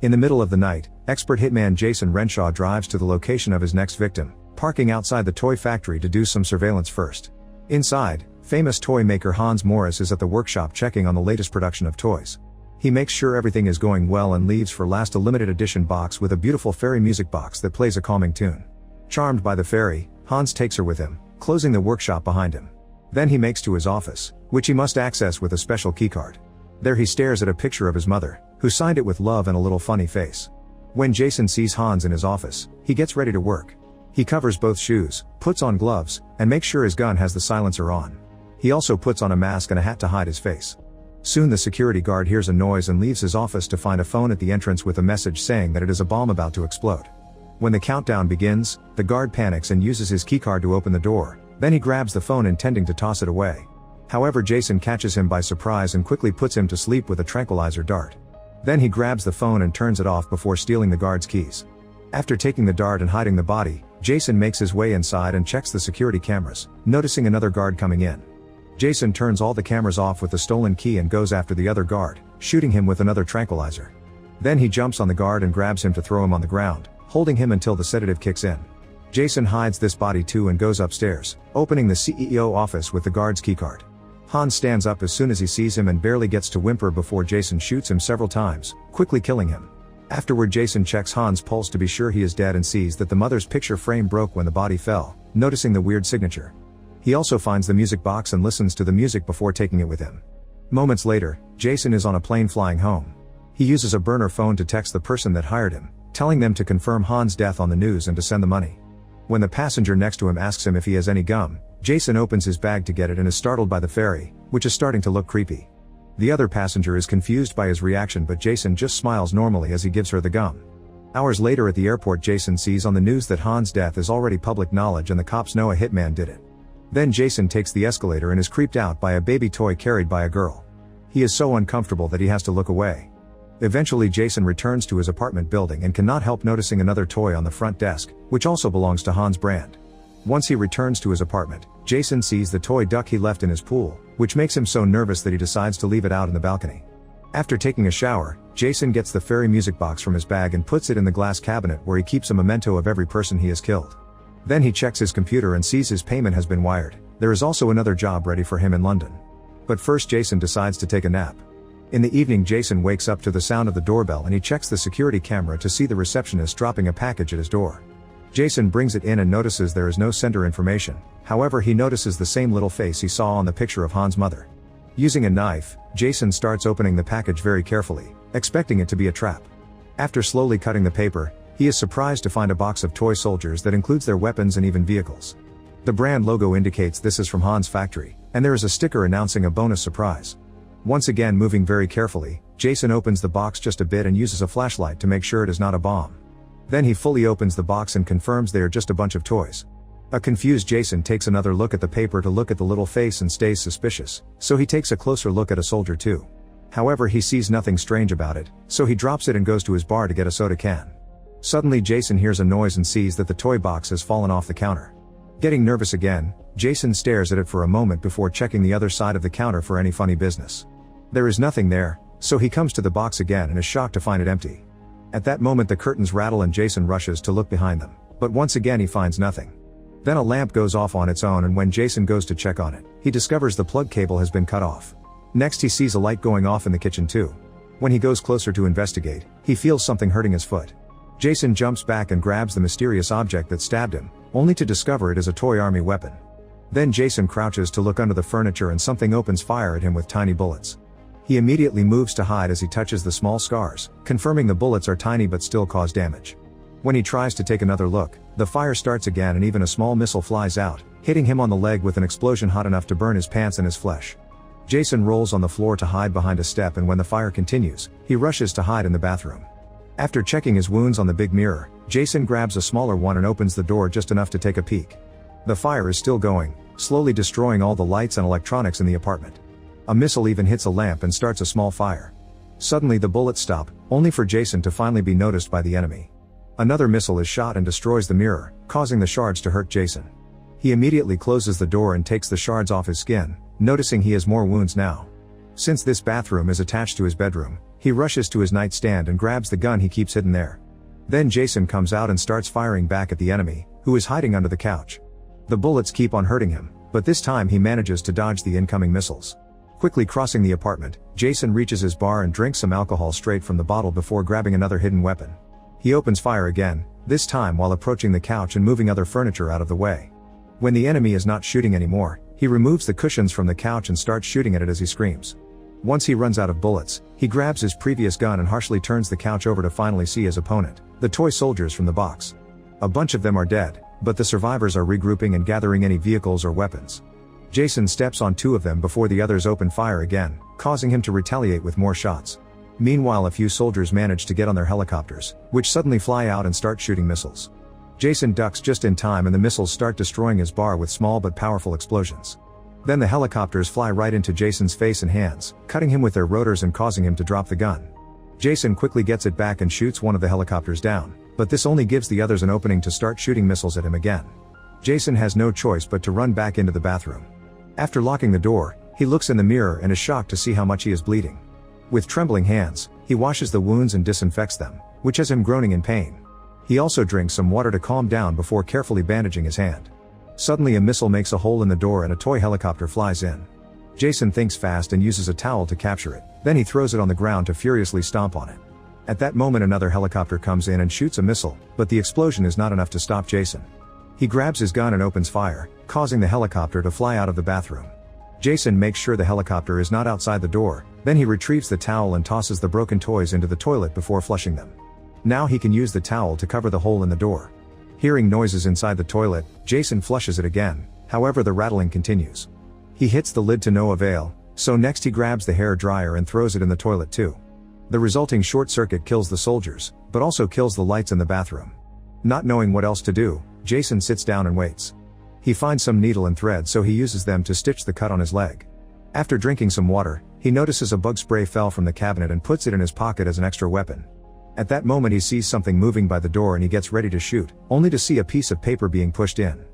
In the middle of the night, expert hitman Jason Renshaw drives to the location of his next victim, parking outside the toy factory to do some surveillance first. Inside, famous toy maker Hans Morris is at the workshop checking on the latest production of toys. He makes sure everything is going well and leaves for last a limited edition box with a beautiful fairy music box that plays a calming tune. Charmed by the fairy, Hans takes her with him, closing the workshop behind him. Then he makes to his office, which he must access with a special keycard. There he stares at a picture of his mother, who signed it with love and a little funny face. When Jason sees Hans in his office, he gets ready to work. He covers both shoes, puts on gloves, and makes sure his gun has the silencer on. He also puts on a mask and a hat to hide his face. Soon the security guard hears a noise and leaves his office to find a phone at the entrance with a message saying that it is a bomb about to explode. When the countdown begins, the guard panics and uses his keycard to open the door, then he grabs the phone intending to toss it away. However, Jason catches him by surprise and quickly puts him to sleep with a tranquilizer dart. Then he grabs the phone and turns it off before stealing the guard's keys. After taking the dart and hiding the body, Jason makes his way inside and checks the security cameras, noticing another guard coming in. Jason turns all the cameras off with the stolen key and goes after the other guard, shooting him with another tranquilizer. Then he jumps on the guard and grabs him to throw him on the ground, holding him until the sedative kicks in. Jason hides this body too and goes upstairs, opening the CEO office with the guard's keycard. Hans stands up as soon as he sees him and barely gets to whimper before Jason shoots him several times, quickly killing him. Afterward, Jason checks Hans' pulse to be sure he is dead and sees that the mother's picture frame broke when the body fell, noticing the weird signature. He also finds the music box and listens to the music before taking it with him. Moments later, Jason is on a plane flying home. He uses a burner phone to text the person that hired him, telling them to confirm Hans' death on the news and to send the money. When the passenger next to him asks him if he has any gum, Jason opens his bag to get it and is startled by the fairy, which is starting to look creepy. The other passenger is confused by his reaction, but Jason just smiles normally as he gives her the gum. Hours later at the airport, Jason sees on the news that Hans' death is already public knowledge and the cops know a hitman did it. Then Jason takes the escalator and is creeped out by a baby toy carried by a girl. He is so uncomfortable that he has to look away. Eventually Jason returns to his apartment building and cannot help noticing another toy on the front desk, which also belongs to Hans' brand. Once he returns to his apartment, Jason sees the toy duck he left in his pool, which makes him so nervous that he decides to leave it out in the balcony. After taking a shower, Jason gets the fairy music box from his bag and puts it in the glass cabinet where he keeps a memento of every person he has killed. Then he checks his computer and sees his payment has been wired. There is also another job ready for him in London. But first Jason decides to take a nap. In the evening, Jason wakes up to the sound of the doorbell and he checks the security camera to see the receptionist dropping a package at his door. Jason brings it in and notices there is no sender information. However, he notices the same little face he saw on the picture of Hans' mother. Using a knife, Jason starts opening the package very carefully, expecting it to be a trap. After slowly cutting the paper, he is surprised to find a box of toy soldiers that includes their weapons and even vehicles. The brand logo indicates this is from Hans' factory, and there is a sticker announcing a bonus surprise. Once again, moving very carefully, Jason opens the box just a bit and uses a flashlight to make sure it is not a bomb. Then he fully opens the box and confirms they are just a bunch of toys. A confused Jason takes another look at the paper to look at the little face and stays suspicious, so he takes a closer look at a soldier too. However, he sees nothing strange about it, so he drops it and goes to his bar to get a soda can. Suddenly Jason hears a noise and sees that the toy box has fallen off the counter. Getting nervous again, Jason stares at it for a moment before checking the other side of the counter for any funny business. There is nothing there, so he comes to the box again and is shocked to find it empty. At that moment the curtains rattle and Jason rushes to look behind them, but once again he finds nothing. Then a lamp goes off on its own and when Jason goes to check on it, he discovers the plug cable has been cut off. Next he sees a light going off in the kitchen too. When he goes closer to investigate, he feels something hurting his foot. Jason jumps back and grabs the mysterious object that stabbed him, only to discover it is a toy army weapon. Then Jason crouches to look under the furniture and something opens fire at him with tiny bullets. He immediately moves to hide as he touches the small scars, confirming the bullets are tiny but still cause damage. When he tries to take another look, the fire starts again and even a small missile flies out, hitting him on the leg with an explosion hot enough to burn his pants and his flesh. Jason rolls on the floor to hide behind a step, and when the fire continues, he rushes to hide in the bathroom. After checking his wounds on the big mirror, Jason grabs a smaller one and opens the door just enough to take a peek. The fire is still going, slowly destroying all the lights and electronics in the apartment. A missile even hits a lamp and starts a small fire. Suddenly the bullets stop, only for Jason to finally be noticed by the enemy. Another missile is shot and destroys the mirror, causing the shards to hurt Jason. He immediately closes the door and takes the shards off his skin, noticing he has more wounds now. Since this bathroom is attached to his bedroom, He rushes to his nightstand and grabs the gun he keeps hidden there. Then Jason comes out and starts firing back at the enemy, who is hiding under the couch. The bullets keep on hurting him, but this time he manages to dodge the incoming missiles. Quickly crossing the apartment, Jason reaches his bar and drinks some alcohol straight from the bottle before grabbing another hidden weapon. He opens fire again, this time while approaching the couch and moving other furniture out of the way. When the enemy is not shooting anymore, he removes the cushions from the couch and starts shooting at it as he screams. Once he runs out of bullets, he grabs his previous gun and harshly turns the couch over to finally see his opponent, the toy soldiers from the box. A bunch of them are dead, but the survivors are regrouping and gathering any vehicles or weapons. Jason steps on two of them before the others open fire again, causing him to retaliate with more shots. Meanwhile, a few soldiers manage to get on their helicopters, which suddenly fly out and start shooting missiles. Jason ducks just in time and the missiles start destroying his bar with small but powerful explosions. Then the helicopters fly right into Jason's face and hands, cutting him with their rotors and causing him to drop the gun. Jason quickly gets it back and shoots one of the helicopters down, but this only gives the others an opening to start shooting missiles at him again. Jason has no choice but to run back into the bathroom. After locking the door, he looks in the mirror and is shocked to see how much he is bleeding. With trembling hands, he washes the wounds and disinfects them, which has him groaning in pain. He also drinks some water to calm down before carefully bandaging his hand. Suddenly a missile makes a hole in the door and a toy helicopter flies in. Jason thinks fast and uses a towel to capture it, then he throws it on the ground to furiously stomp on it. At that moment another helicopter comes in and shoots a missile, but the explosion is not enough to stop Jason. He grabs his gun and opens fire, causing the helicopter to fly out of the bathroom. Jason makes sure the helicopter is not outside the door, then he retrieves the towel and tosses the broken toys into the toilet before flushing them. Now he can use the towel to cover the hole in the door. Hearing noises inside the toilet, Jason flushes it again, however the rattling continues. He hits the lid to no avail, so next he grabs the hair dryer and throws it in the toilet too. The resulting short circuit kills the soldiers, but also kills the lights in the bathroom. Not knowing what else to do, Jason sits down and waits. He finds some needle and thread so he uses them to stitch the cut on his leg. After drinking some water, he notices a bug spray fell from the cabinet and puts it in his pocket as an extra weapon. At that moment he sees something moving by the door and he gets ready to shoot, only to see a piece of paper being pushed in.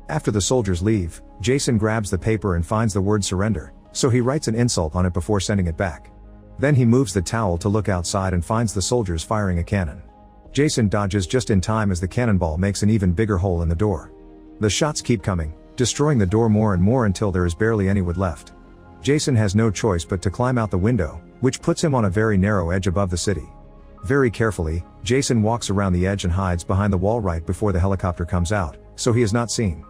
After the soldiers leave, Jason grabs the paper and finds the word surrender, so he writes an insult on it before sending it back. Then he moves the towel to look outside and finds the soldiers firing a cannon. Jason dodges just in time as the cannonball makes an even bigger hole in the door. The shots keep coming, destroying the door more and more until there is barely any wood left. Jason has no choice but to climb out the window, which puts him on a very narrow edge above the city. Very carefully, Jason walks around the edge and hides behind the wall right before the helicopter comes out, so he is not seen.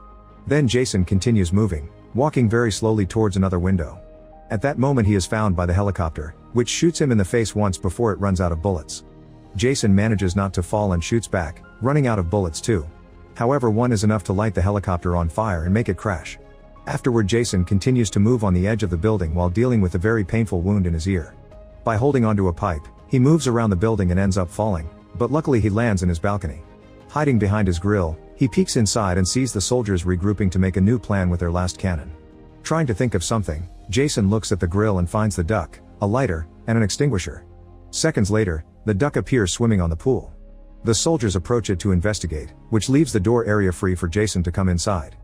Then Jason continues moving, walking very slowly towards another window. At that moment he is found by the helicopter, which shoots him in the face once before it runs out of bullets. Jason manages not to fall and shoots back, running out of bullets too. However, one is enough to light the helicopter on fire and make it crash. Afterward Jason continues to move on the edge of the building while dealing with a very painful wound in his ear. By holding onto a pipe, he moves around the building and ends up falling, but luckily he lands in his balcony. Hiding behind his grill, he peeks inside and sees the soldiers regrouping to make a new plan with their last cannon. Trying to think of something, Jason looks at the grill and finds the duck, a lighter, and an extinguisher. Seconds later, the duck appears swimming on the pool. The soldiers approach it to investigate, which leaves the door area free for Jason to come inside.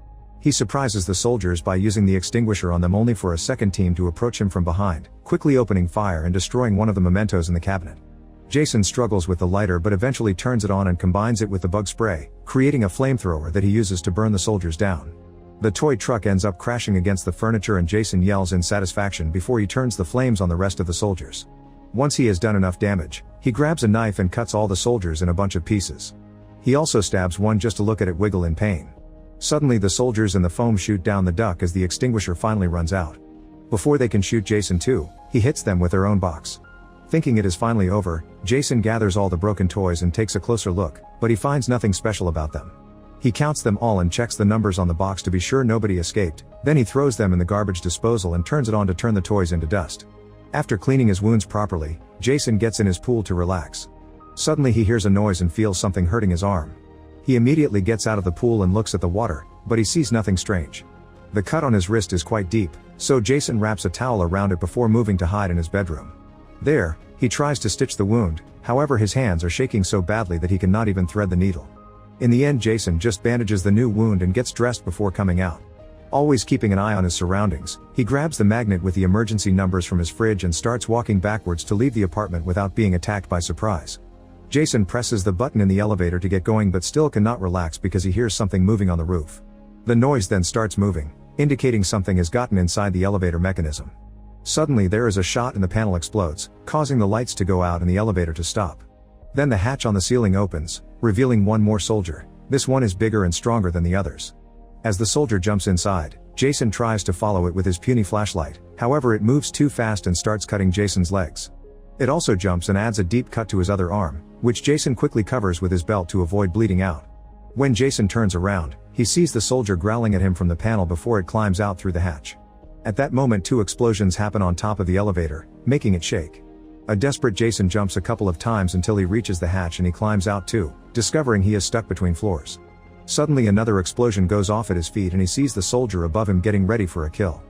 He surprises the soldiers by using the extinguisher on them only for a second team to approach him from behind, quickly opening fire and destroying one of the mementos in the cabinet. Jason struggles with the lighter but eventually turns it on and combines it with the bug spray, creating a flamethrower that he uses to burn the soldiers down. The toy truck ends up crashing against the furniture and Jason yells in satisfaction before he turns the flames on the rest of the soldiers. Once he has done enough damage, he grabs a knife and cuts all the soldiers in a bunch of pieces. He also stabs one just to look at it wiggle in pain. Suddenly the soldiers in the foam shoot down the duck as the extinguisher finally runs out. Before they can shoot Jason too, he hits them with their own box. Thinking it is finally over, Jason gathers all the broken toys and takes a closer look, but he finds nothing special about them. He counts them all and checks the numbers on the box to be sure nobody escaped, then he throws them in the garbage disposal and turns it on to turn the toys into dust. After cleaning his wounds properly, Jason gets in his pool to relax. Suddenly he hears a noise and feels something hurting his arm. He immediately gets out of the pool and looks at the water, but he sees nothing strange. The cut on his wrist is quite deep, so Jason wraps a towel around it before moving to hide in his bedroom. There, he tries to stitch the wound, however his hands are shaking so badly that he cannot even thread the needle. In the end Jason just bandages the new wound and gets dressed before coming out. Always keeping an eye on his surroundings, he grabs the magnet with the emergency numbers from his fridge and starts walking backwards to leave the apartment without being attacked by surprise. Jason presses the button in the elevator to get going but still cannot relax because he hears something moving on the roof. The noise then starts moving, indicating something has gotten inside the elevator mechanism. Suddenly there is a shot and the panel explodes, causing the lights to go out and the elevator to stop. Then the hatch on the ceiling opens, revealing one more soldier. This one is bigger and stronger than the others. As the soldier jumps inside, Jason tries to follow it with his puny flashlight, however it moves too fast and starts cutting Jason's legs. It also jumps and adds a deep cut to his other arm, which Jason quickly covers with his belt to avoid bleeding out. When Jason turns around, he sees the soldier growling at him from the panel before it climbs out through the hatch. At that moment 2 explosions happen on top of the elevator, making it shake. A desperate Jason jumps a couple of times until he reaches the hatch and he climbs out too, discovering he is stuck between floors. Suddenly another explosion goes off at his feet and he sees the soldier above him getting ready for a kill.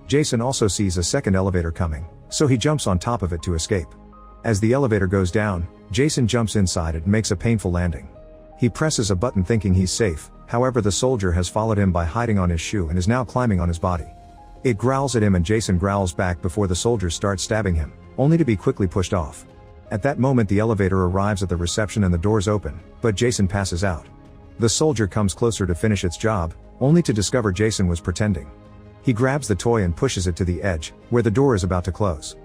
Jason also sees a second elevator coming, so he jumps on top of it to escape. As the elevator goes down, Jason jumps inside it and makes a painful landing. He presses a button thinking he's safe, however the soldier has followed him by hiding on his shoe and is now climbing on his body. It growls at him and Jason growls back before the soldier starts stabbing him, only to be quickly pushed off. At that moment the elevator arrives at the reception and the doors open, but Jason passes out. The soldier comes closer to finish its job, only to discover Jason was pretending. He grabs the toy and pushes it to the edge, where the door is about to close.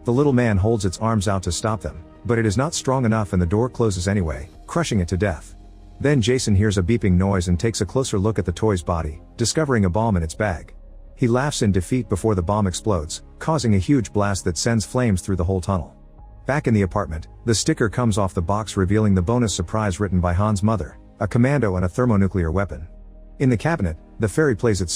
The little man holds its arms out to stop them, but it is not strong enough and the door closes anyway, crushing it to death. Then Jason hears a beeping noise and takes a closer look at the toy's body, discovering a bomb in its bag. He laughs in defeat before the bomb explodes, causing a huge blast that sends flames through the whole tunnel. Back in the apartment, the sticker comes off the box revealing the bonus surprise written by Hans' mother, a commando and a thermonuclear weapon. In the cabinet, the fairy plays its